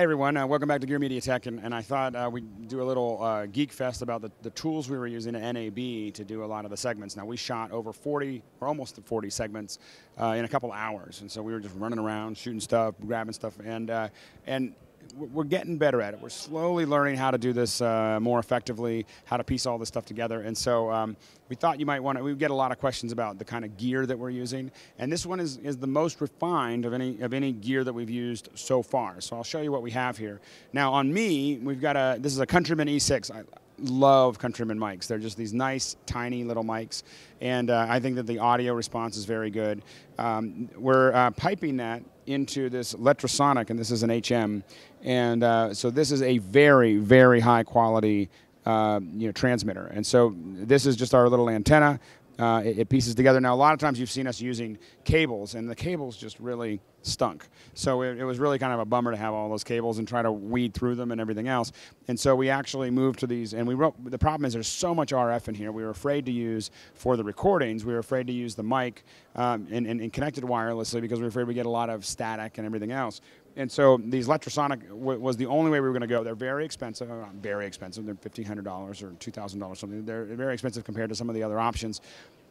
everyone, welcome back to Gear Media Tech, and I thought we'd do a little geek fest about the tools we were using at NAB to do a lot of the segments. Now we shot over 40, or almost 40 segments in a couple hours, and so we were just running around, shooting stuff, grabbing stuff, and we're getting better at it. We're slowly learning how to do this more effectively, how to piece all this stuff together. And so we thought you might want to, we get a lot of questions about the kind of gear that we're using. And this one is the most refined of any gear that we've used so far. So I'll show you what we have here. Now on me, we've got this is a Countryman E6. I love Countryman mics. They're just these nice, tiny little mics. And I think that the audio response is very good. We're piping that into this Electrosonic, and this is an HM, and so this is a very, very high quality transmitter. And so this is just our little antenna. It pieces together. Now a lot of times you've seen us using cables, and the cables just really stunk. So it was really kind of a bummer to have all those cables and try to weed through them and everything else. And so we actually moved to these, and the problem is there's so much RF in here. We were afraid to use, for the recordings, we were afraid to use the mic and connect it wirelessly because we were afraid we get a lot of static and everything else. And so these Electrosonic was the only way we were going to go. They're very expensive, not very expensive. They're $1,500 or $2,000 something. They're very expensive compared to some of the other options.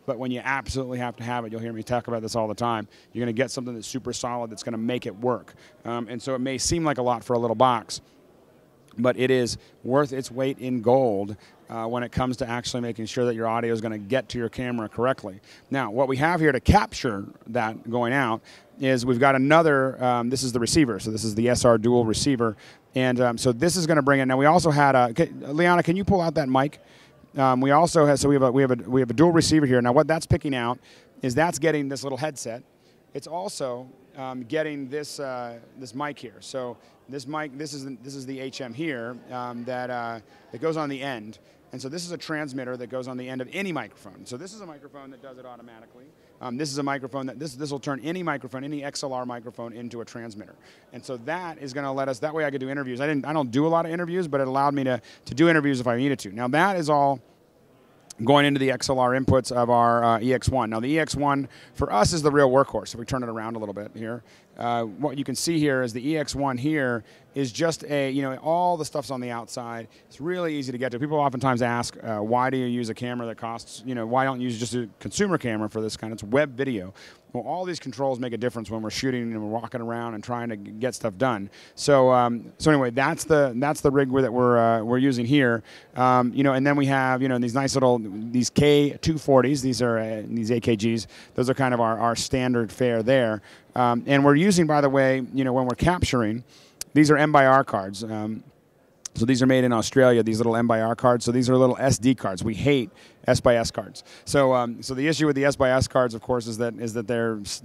But when you absolutely have to have it, you'll hear me talk about this all the time, you're going to get something that's super solid that's going to make it work. And so it may seem like a lot for a little box, but it is worth its weight in gold when it comes to actually making sure that your audio is going to get to your camera correctly. Now, what we have here to capture that going out is we've got another, this is the receiver, so this is the SR dual receiver, and so this is going to bring it. Now we also had Liana, can you pull out that mic? We also have, so we have a dual receiver here. Now what that's picking out is that's getting this little headset. It's also getting this this mic here. So this mic, this is the HM here that goes on the end. And so this is a transmitter that goes on the end of any microphone. So this is a microphone that does it automatically. This is a microphone that this will turn any microphone, any XLR microphone, into a transmitter. And so that is going to let us. That way I could do interviews. I don't do a lot of interviews, but it allowed me to do interviews if I needed to. Now that is all going into the XLR inputs of our EX1. Now the EX1 for us is the real workhorse. If we turn it around a little bit here, what you can see here is the EX1 here is just all the stuff's on the outside. It's really easy to get to. People oftentimes ask, why do you use a camera that costs, why don't you use just a consumer camera for this kind? It's web video. Well, all these controls make a difference when we're shooting and we're walking around and trying to get stuff done. So, so anyway, that's the rig that we're using here. And then we have these nice little K240s. These are these AKGs. Those are kind of our standard fare there. And we're using, by the way, when we're capturing, these are M/R cards. So these are made in Australia, these little M/R cards. So these are little SD cards. We hate S/S cards. So so the issue with the S/S cards, of course, is that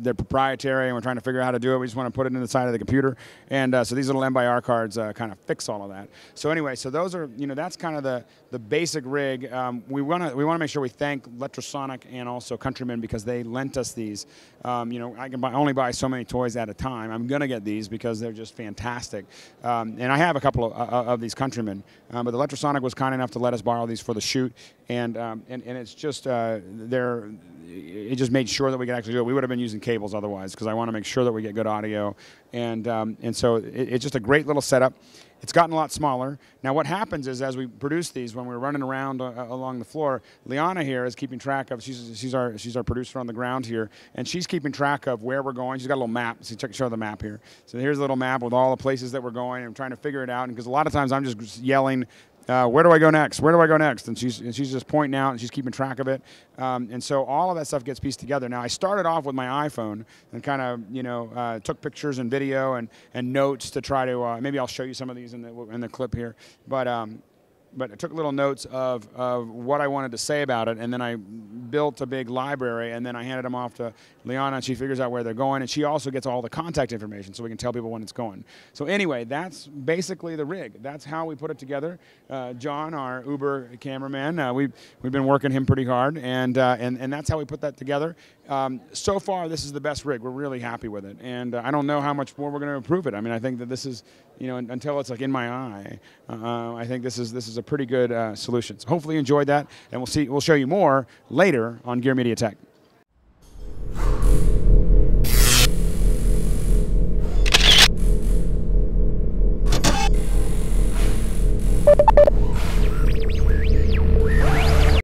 they're proprietary, and we're trying to figure out how to do it. We just want to put it in the side of the computer. And so these little M/R cards kind of fix all of that. So anyway, so those are, that's kind of the basic rig. We want to make sure we thank Electrosonic and also Countryman because they lent us these. I can only buy so many toys at a time. I'm going to get these because they're just fantastic. And I have a couple of these Countrymen, but the Electrosonic was kind enough to let us borrow these for the shoot, and it's just it just made sure that we could actually do it. We would have been using cables otherwise because I want to make sure that we get good audio, and so it's just a great little setup. It's gotten a lot smaller. Now what happens is as we produce these, when we're running around along the floor, Liana here is keeping track of, she's our producer on the ground here, and she's keeping track of where we're going. She's got a little map. So show the map here. So here's a little map with all the places that we're going, and I'm trying to figure it out, and because a lot of times I'm just yelling, where do I go next? Where do I go next? And she's just pointing out, and she's keeping track of it. And so all of that stuff gets pieced together. Now I started off with my iPhone and kind of took pictures and video and notes to try to maybe I'll show you some of these in the clip here. But I took little notes of what I wanted to say about it, and then I built a big library, and then I handed them off to Liana, and she figures out where they're going, and she also gets all the contact information so we can tell people when it's going. So anyway, that's basically the rig. That's how we put it together. John, our Uber cameraman, we've been working him pretty hard, and that's how we put that together. So far, this is the best rig. We're really happy with it, and I don't know how much more we're going to improve it. I mean, I think that this is, until it's like in my eye, I think this is a pretty good solution. So hopefully you enjoyed that, and we'll show you more later on Gear Media Tech.